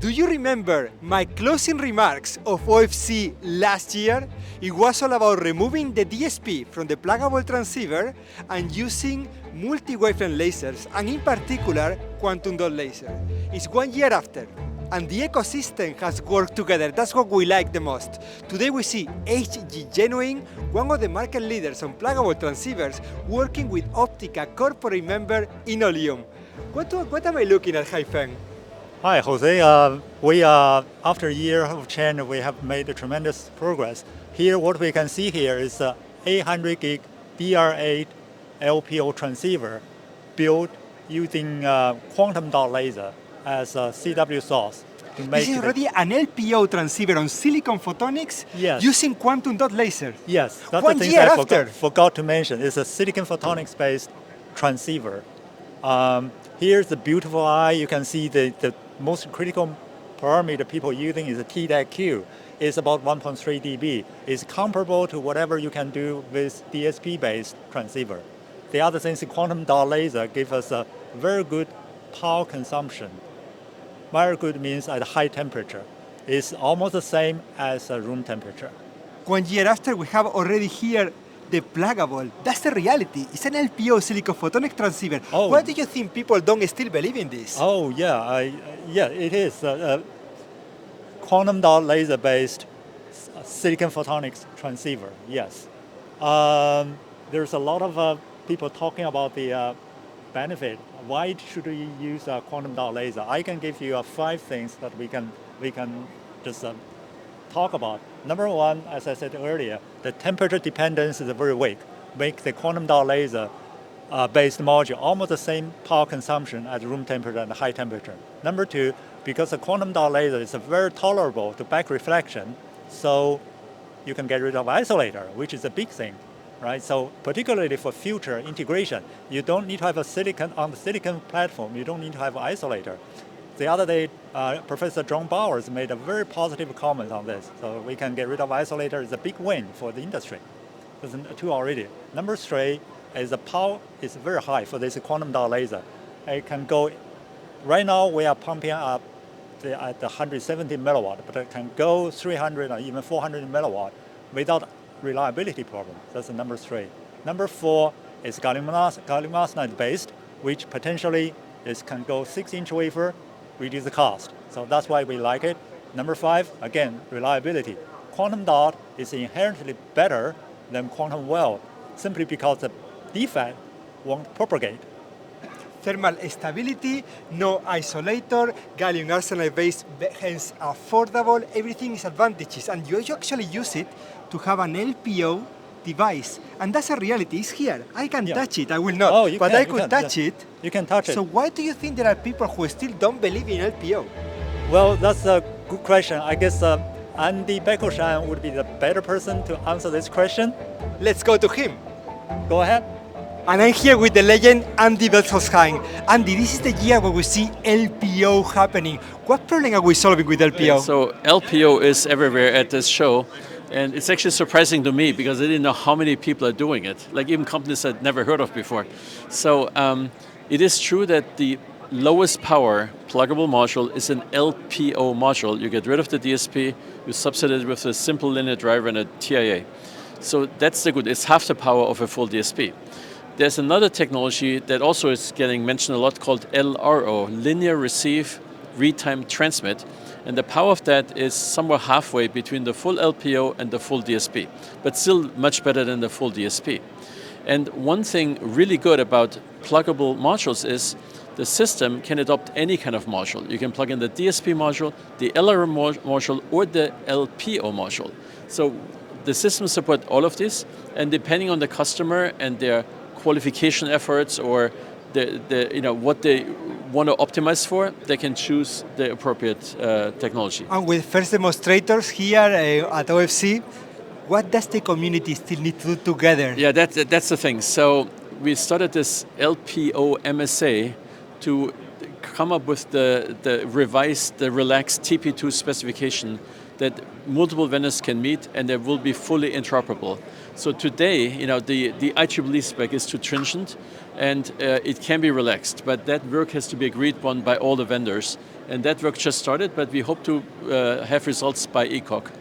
Do you remember my closing remarks of OFC last year? It was all about removing the DSP from the pluggable transceiver and using multi-wavelength lasers, and in particular, quantum dot laser. It's 1 year after, and the ecosystem has worked together. That's what we like the most. Today we see HGGenuine, one of the market leaders on pluggable transceivers, working with Optica corporate member Innolume. What am I looking at, Hai-Feng? Hi, Jose. We after a year of change, we have made a tremendous progress. Here, what we can see here is a 800 gig DR8 LPO transceiver built using quantum dot laser as a CW source. This is already an LPO transceiver on silicon photonics, yes, using quantum dot laser. Yes, that's 1 the thing year I after. forgot to mention. It's a silicon photonics based transceiver. Here's the beautiful eye. You can see the most critical parameter people using is a T-DAQ. It's about 1.3 dB. It's comparable to whatever you can do with DSP-based transceiver. The other thing is quantum dot laser gives us a very good power consumption. Very good means at high temperature. It's almost the same as room temperature. 1 year after, we have already here the pluggable. That's the reality. It's an LPO silicon photonic transceiver. Oh. Why do you think people don't still believe in this? Oh yeah, it is quantum dot laser based silicon photonics transceiver. Yes, there's a lot of people talking about the benefit. Why should we use quantum dot laser? I can give you 5 things that we can just talk about. Number one, as I said earlier, the temperature dependence is very weak. Make the quantum dot laser based module almost the same power consumption as room temperature and high temperature. Number two, because the quantum dot laser is very tolerable to back reflection, so you can get rid of isolator, which is a big thing, right? So particularly for future integration, you don't need to have a silicon on the silicon platform. You don't need to have an isolator. The other day, Professor John Bowers made a very positive comment on this. So we can get rid of isolator. It's a big win for the industry. There's 2 already. Number 3 is the power is very high for this quantum dot laser. It can go, right now we are pumping up at the 170 milliwatt, but it can go 300 or even 400 milliwatt without reliability problem. That's the number 3. Number 4 is gallium arsenide based, which potentially can go 6-inch wafer, reduce the cost. So that's why we like it. Number 5, again, reliability. Quantum dot is inherently better than quantum well, simply because the defect won't propagate. Thermal stability, no isolator, gallium arsenide based, hence affordable, everything is advantages. And you actually use it to have an LPO device. And that's a reality, it's here. I can touch it, I will not, but I could touch it. You can touch it. So why do you think there are people who still don't believe in LPO? Well, that's a good question. I guess Andy Bechtolsheim would be the better person to answer this question. Let's go to him. Go ahead. And I'm here with the legend Andy Bechtolsheim. Andy, this is the year where we see LPO happening. What problem are we solving with LPO? So LPO is everywhere at this show. And it's actually surprising to me because I didn't know how many people are doing it, like even companies I'd never heard of before. So it is true that the lowest power pluggable module is an LPO module. You get rid of the DSP, you substitute it with a simple linear driver and a TIA. So that's the good, it's half the power of a full DSP. There's another technology that also is getting mentioned a lot called LRO, linear receive, retime transmit. And the power of that is somewhere halfway between the full LPO and the full DSP, but still much better than the full DSP. And one thing really good about pluggable modules is the system can adopt any kind of module. You can plug in the DSP module, the LRO module, or the LPO module. So the system supports all of this, and depending on the customer and their qualification efforts or what they want to optimize for, they can choose the appropriate technology. And with first demonstrators here at OFC, what does the community still need to do together? Yeah, that's the thing. So we started this LPO MSA to come up with the revised, the relaxed TP2 specification that multiple vendors can meet and they will be fully interoperable. So today, the IEEE spec is too stringent and it can be relaxed, but that work has to be agreed upon by all the vendors And that work just started, but we hope to have results by ECOC.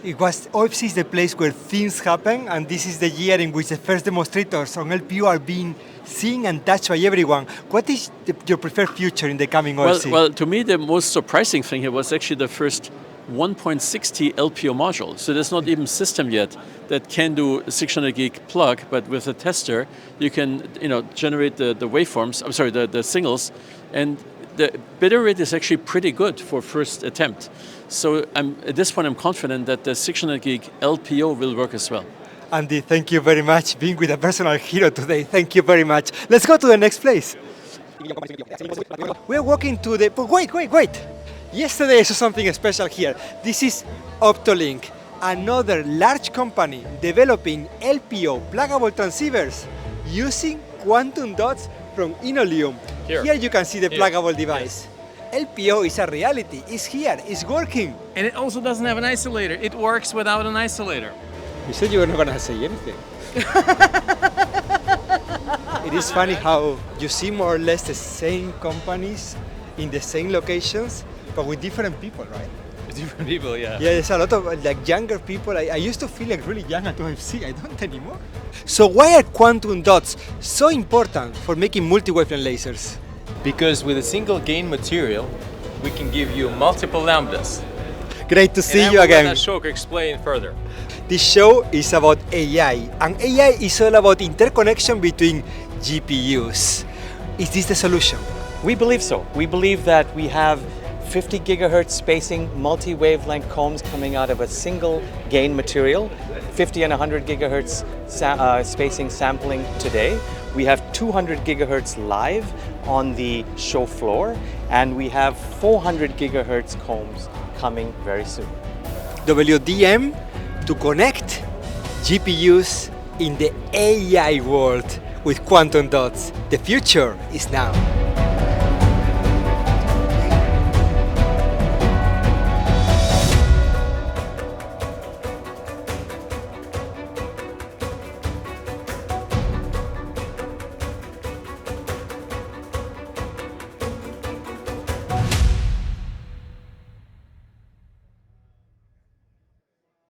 OFC is the place where things happen, and this is the year in which the first demonstrators on LPO are being seen and touched by everyone. What is your preferred future in the coming OFC? Well, to me, the most surprising thing here was actually the first 1.6T LPO module. So there's not even system yet that can do 600 gig plug, but with a tester, you can generate the waveforms, the signals, and the bit rate is actually pretty good for first attempt. So at this point, I'm confident that the 600 gig LPO will work as well. Andy, thank you very much being with a personal hero today. Thank you very much. Let's go to the next place. We're walking to the... Wait. Yesterday I saw something special here. This is Eoptolink, another large company developing LPO pluggable transceivers using quantum dots from Innolume. Here you can see the pluggable device. Yes. LPO is a reality. It's here. It's working. And it also doesn't have an isolator. It works without an isolator. You said you were not going to say anything. It is funny how you see more or less the same companies in the same locations, but with different people, right? Different people, yeah. Yeah, there's a lot of younger people. I used to feel really young at OFC. I don't anymore. So why are quantum dots so important for making multi-wavelength lasers? Because with a single gain material, we can give you multiple lambdas. Great to see you again. Let Ashok explain further. This show is about AI, and AI is all about interconnection between GPUs. Is this the solution? We believe so. We believe that we have 50 gigahertz spacing multi-wavelength combs coming out of a single gain material, 50 and 100 gigahertz spacing sampling today. We have 200 gigahertz live on the show floor, and we have 400 gigahertz combs coming very soon. WDM to connect GPUs in the AI world with quantum dots. The future is now.